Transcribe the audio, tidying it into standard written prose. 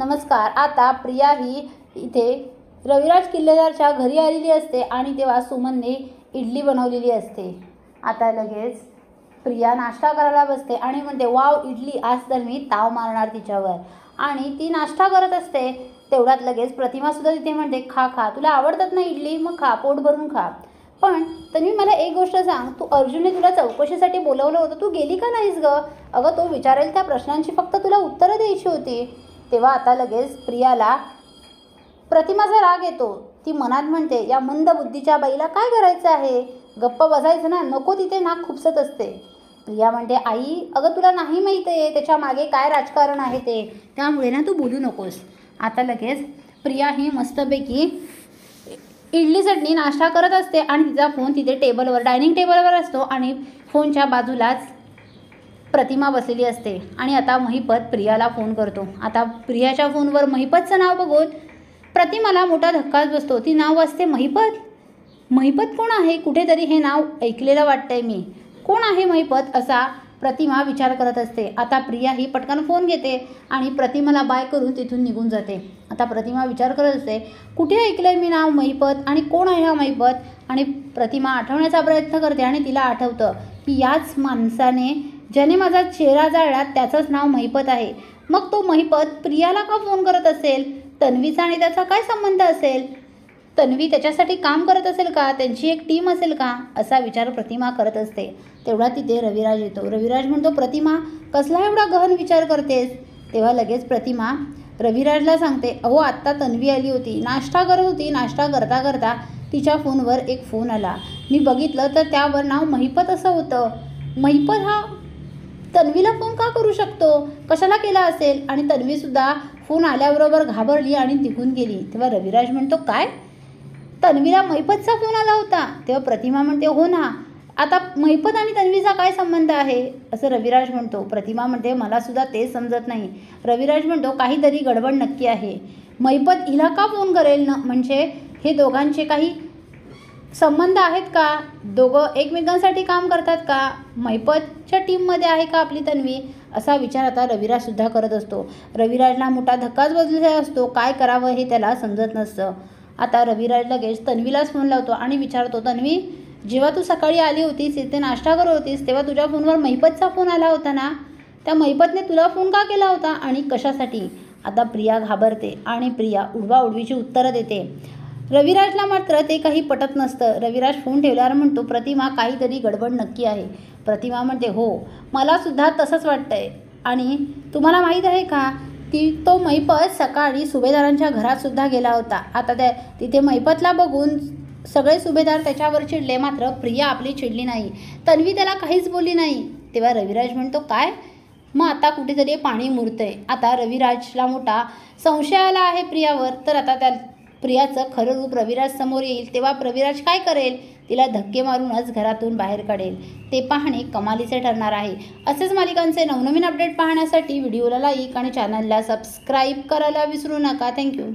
नमस्कार. आता प्रिया ही इथे रविराज किल्लेदारच्या घरी आलेली असते आणि तेव्हा सुमनने इडली बनवलेली असते. आता लगेच प्रिया नाश्ता करायला बसते आणि म्हणते, वाव इडली, आज तर मी ताव मारणार तिच्यावर. आणि ती नाश्ता करत असते. तेवढ्यात लगेच प्रतिमासुद्धा तिथे म्हणते, खा खा, तुला आवडतात ना इडली, मग खा, पोट भरून खा. पण तन्वी, मला एक गोष्ट सांग, तू अर्जुनने तुला चौकशीसाठी बोलवलं होतं, तू गेली का नाहीस गं? अगं, तो विचारेल त्या प्रश्नांची फक्त तुला उत्तरं द्यायची होती. तेव्हा आता लगेच प्रियाला प्रतिमाचा राग येतो. ती मनात म्हणते, या मंद बुद्धीच्या बाईला काय करायचं आहे, गप्प बसायचं ना, नको तिथे नाक खुपसत असते. प्रिया म्हणते, आई अगं, तुला नाही माहीत आहे त्याच्या मागे काय राजकारण आहे ते, त्यामुळे ना तू बोलू नकोस. आता लगेच प्रिया ही मस्तपैकी इडली चटणी नाश्ता करत असते आणि तिचा फोन तिथे टेबलवर, डायनिंग टेबलवर असतो आणि फोनच्या बाजूलाच प्रतिमा बसलेली असते. आणि आता महिपत प्रियाला फोन करतो. आता प्रियाच्या फोनवर महिपतचं नाव बघून प्रतिमाला मोठा धक्काच बसतो. ती नाव वाचते, महिपत. महिपत कोण आहे? कुठेतरी हे नाव ऐकलेलं वाटतंय मी. कोण आहे महिपत, असा प्रतिमा विचार करत असते. आता प्रिया ही पटकन फोन घेते आणि प्रतिमाला बाय करून तिथून निघून जाते. आता प्रतिमा विचार करत असते, कुठे ऐकलंय मी नाव महिपत आणि कोण आहे हा महिपत? आणि प्रतिमा आठवण्याचा प्रयत्न करते आणि तिला आठवतं की याच माणसाने ज्याने माझा चेहरा जाळला त्याचंच नाव महिपत आहे. मग तो महिपत प्रियाला का फोन करत असेल? तन्वीचा आणि त्याचा काय संबंध असेल? तन्वी त्याच्यासाठी काम करत असेल का? त्यांची एक टीम असेल का? असा विचार प्रतिमा करत असते. तेवढा तिथे रविराज येतो. रविराज म्हणतो, प्रतिमा कसला एवढा गहन विचार करतेस? तेव्हा लगेच प्रतिमा रविराजला सांगते, अहो आत्ता तन्वी आली होती, नाश्ता करत होती. नाश्ता करता करता तिच्या फोनवर एक फोन आला. मी बघितलं तर त्यावर नाव महिपत असं होतं. महिपत हा तन्वीला फोन का करू शकतो? कशाला केला असेल? आणि तन्वीसुद्धा फोन आल्याबरोबर घाबरली आणि निघून गेली. तेव्हा रविराज म्हणतो, काय, तन्वीला महिपतचा फोन आला होता? तेव्हा प्रतिमा म्हणते, हो ना. आता महिपत आणि तन्वीचा काय संबंध आहे, असं रविराज म्हणतो. प्रतिमा म्हणते, मलासुद्धा तेच समजत नाही. रविराज म्हणतो, काहीतरी गडबड नक्की आहे. महिपत हिला का फोन करेल ना? म्हणजे हे दोघांचे काही संबंध आहेत का? दोघं एकमेकांसाठी काम करतात का? महिपतच्या टीममध्ये आहे का आपली तन्वी? असा विचार आता रविराजसुद्धा करत असतो. रविराजला मोठा धक्काच बसलेला असतो. काय करावं हे त्याला समजत नसतं. आता रविराज लगेच तन्वीलाच फोन लावतो आणि विचारतो, तन्वी, जेव्हा तू सकाळी आली होतीस, इथे नाश्ता करत होतीस, तेव्हा तुझ्या फोनवर महिपतचा फोन आला होता ना? त्या महिपतने तुला फोन का केला होता आणि कशासाठी? आता प्रिया घाबरते आणि प्रिया उडवाउडवीची उत्तरं देते. रविराजला मात्र ते काही पटत नसतं. रविराज फोन ठेवल्यावर म्हणतो, प्रतिमा काहीतरी गडबड नक्की आहे. प्रतिमा म्हणते, हो, मलासुद्धा तसंच वाटतंय. आणि तुम्हाला माहीत आहे का, तो महिपत सकाळी सुभेदारांच्या घरातसुद्धा गेला होता. आता तिथे महिपतला बघून सगळे सुभेदार त्याच्यावर चिडले, मात्र प्रिया आपली चिडली नाही. तन्वी त्याला काहीच बोलली नाही. तेव्हा रविराज म्हणतो, काय, मग आता कुठेतरी पाणी मुरतंय. आता रविराजला मोठा संशय आला आहे प्रियावर. तर आता त्या प्रियाचं खरं रूप रविराज समोर येईल. तेव्हा रविराज काय करेल? तिला धक्के मारूनच घरातून बाहेर काढेल. ते पाहणे कमालीचे ठरणार आहे. असेच मालिकांचे नवनवीन अपडेट पाहण्यासाठी व्हिडिओला लाईक आणि चॅनलला सबस्क्राईब करायला विसरू नका. थँक्यू.